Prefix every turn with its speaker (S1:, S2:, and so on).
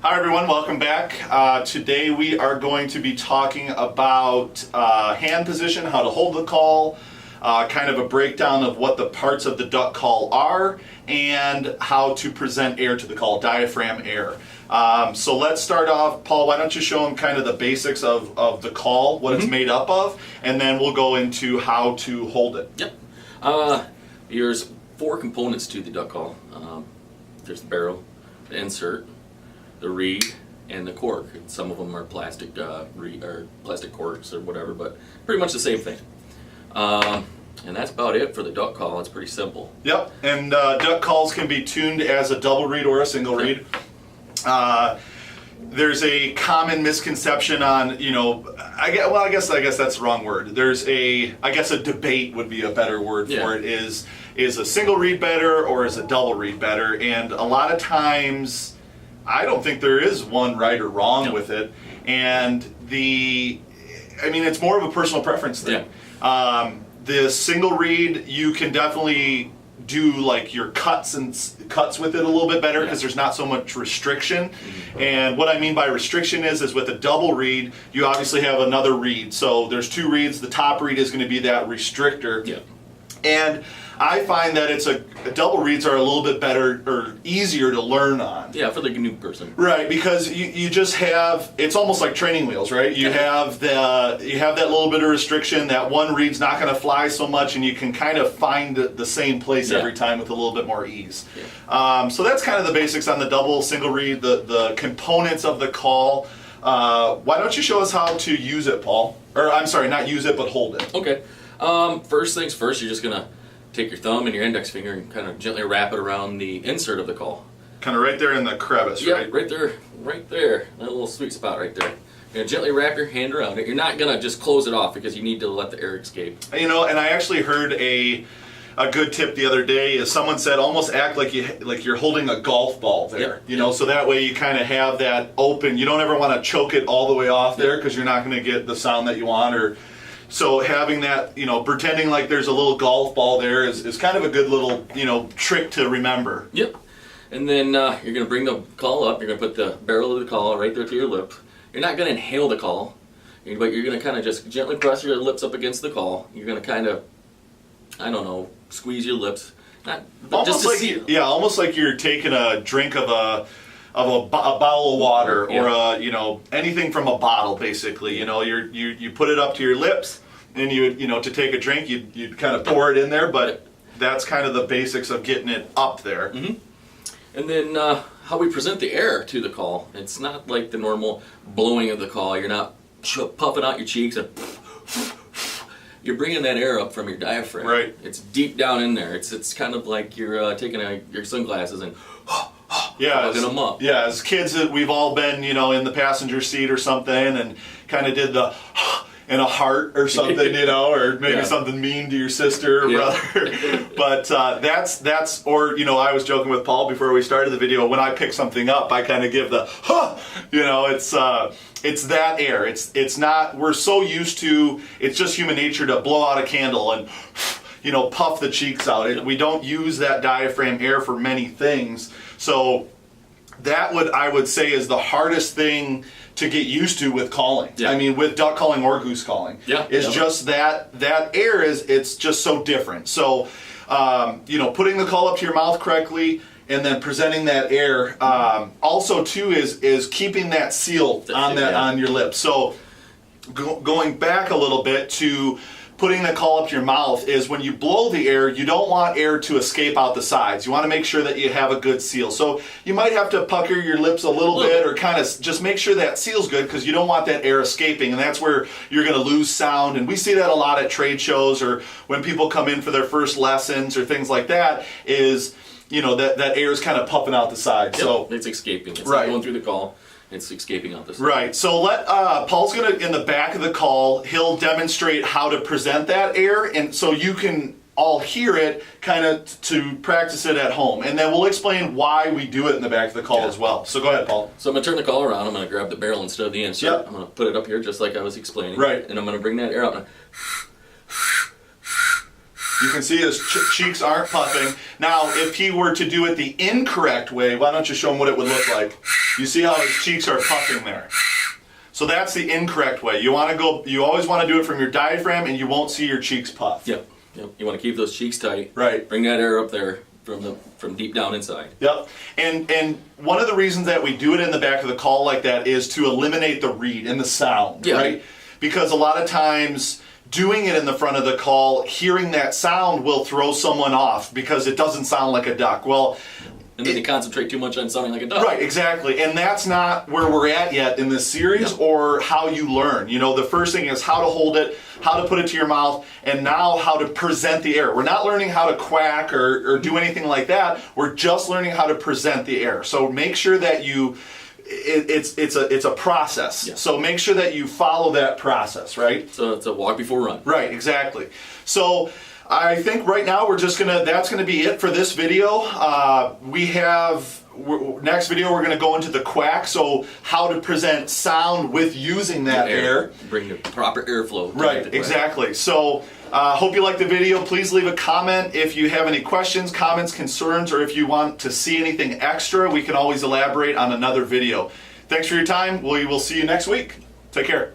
S1: Hi everyone, welcome back. Today we are going to be talking about hand position, how to hold the call, kind of a breakdown of what the parts of the duck call are, and how to present air to the call, diaphragm air. So let's start off. Paul, why don't you show them kind of the basics of the call, what it's made up of, and then we'll go into how to hold it.
S2: Yep. There's 4 components to the duck call. There's the barrel, the insert, the reed, and the cork. Some of them are plastic reed or plastic corks or whatever, but pretty much the same thing. And that's about it for the duck call. It's pretty simple.
S1: Yep, and duck calls can be tuned as a double reed or a single reed. There's a common misconception on, I guess that's the wrong word. There's a debate would be a better word for it. Is a single reed better or is a double reed better? And a lot of times, I don't think there is one right or wrong with it. And it's more of a personal preference thing.
S2: Yeah.
S1: The single reed, you can definitely do like your cuts with it a little bit better because there's not so much restriction. And what I mean by restriction is with a double reed, you obviously have another reed. So there's 2 reeds. The top reed is going to be that restrictor.
S2: Yeah.
S1: And I find that double reeds are a little bit better or easier to learn on.
S2: Yeah, for the new person.
S1: Right, because you just have, it's almost like training wheels, right? You have that little bit of restriction. That one reed's not going to fly so much, and you can kind of find the same place every time with a little bit more ease. Yeah. So that's kind of the basics on the double, single reed, the components of the call. Why don't you show us how to use it, Paul? Or I'm sorry, not use it, but hold it.
S2: Okay. First things first, you're just going to take your thumb and your index finger and kind of gently wrap it around the insert of the call.
S1: Kind of right there in the crevice, right?
S2: Right there. That little sweet spot right there. You're going to gently wrap your hand around it. You're not going to just close it off because you need to let the air escape. And
S1: I actually heard a good tip the other day is someone said almost act like you're holding a golf ball there. So that way you kind of have that open. You don't ever want to choke it all the way off there because you're not going to get the sound that you want. So having that, pretending like there's a little golf ball there is kind of a good little, trick to remember.
S2: Yep. And then you're going to bring the call up. You're going to put the barrel of the call right there to your lip. You're not going to inhale the call, but you're going to kind of just gently press your lips up against the call. You're going to kind of, squeeze your lips.
S1: Almost like you're taking a drink of a bottle of water or anything from a bottle basically. You put it up to your lips and to take a drink you'd kind of pour it in there, but that's kind of the basics of getting it up there.
S2: And then how we present the air to the call. It's not like the normal blowing of the call. You're not puffing out your cheeks and you're bringing that air up from your diaphragm.
S1: Right.
S2: It's deep down in there. It's kind of like you're taking your sunglasses and plugging them up.
S1: Yeah, as kids, we've all been, in the passenger seat or something and kind of did the in a heart or something, or maybe something mean to your sister or brother. But that's or, I was joking with Paul before we started the video, when I pick something up, I kind of give the, it's that air. It's not, we're so used to, it's just human nature to blow out a candle and, puff the cheeks out. We don't use that diaphragm air for many things. So that I would say is the hardest thing to get used to with calling.
S2: Yeah.
S1: With duck calling or goose calling. Just that air it's just so different. So, putting the call up to your mouth correctly and then presenting that air. Also too is keeping that seal on your lips. So going back a little bit to putting the call up to your mouth is when you blow the air, you don't want air to escape out the sides. You want to make sure that you have a good seal. So you might have to pucker your lips a little bit or kind of just make sure that seal's good because you don't want that air escaping, and that's where you're going to lose sound. And we see that a lot at trade shows or when people come in for their first lessons or things like that is, that air is kind of puffing out the side. So
S2: it's escaping. It's not going through the call. It's escaping out the side.
S1: Right. So Paul's going to, in the back of the call, he'll demonstrate how to present that air, and so you can all hear it kind of to practice it at home. And then we'll explain why we do it in the back of the call as well. So go ahead, Paul.
S2: So I'm going to turn the call around. I'm going to grab the barrel instead of the insert.
S1: Yep.
S2: I'm going to put it up here just like I was explaining.
S1: Right.
S2: And I'm going to bring that air out.
S1: You can see his cheeks aren't puffing. Now, if he were to do it the incorrect way, why don't you show him what it would look like? You see how his cheeks are puffing there. So that's the incorrect way. You always want to do it from your diaphragm, and you won't see your cheeks puff.
S2: Yep. You want to keep those cheeks tight.
S1: Right.
S2: Bring that air up there from deep down inside.
S1: Yep. And one of the reasons that we do it in the back of the call like that is to eliminate the read and the sound, right? Because a lot of times doing it in the front of the call, hearing that sound will throw someone off because it doesn't sound like a duck. Well,
S2: and then they concentrate too much on sounding like a duck.
S1: Right, exactly. And that's not where we're at yet in this series or how you learn. You know, the first thing is how to hold it, how to put it to your mouth, and now how to present the air. We're not learning how to quack or do anything like that. We're just learning how to present the air. So make sure that it's a process.
S2: Yeah.
S1: So make sure that you follow that process, right?
S2: So it's a walk before run.
S1: Right, exactly. So I think right now that's gonna be it for this video. Next video we're gonna go into the quack, so how to present sound with using that air.
S2: Bring the proper airflow.
S1: Right, exactly. So hope you liked the video. Please leave a comment if you have any questions, comments, concerns, or if you want to see anything extra, we can always elaborate on another video. Thanks for your time. We will see you next week. Take care.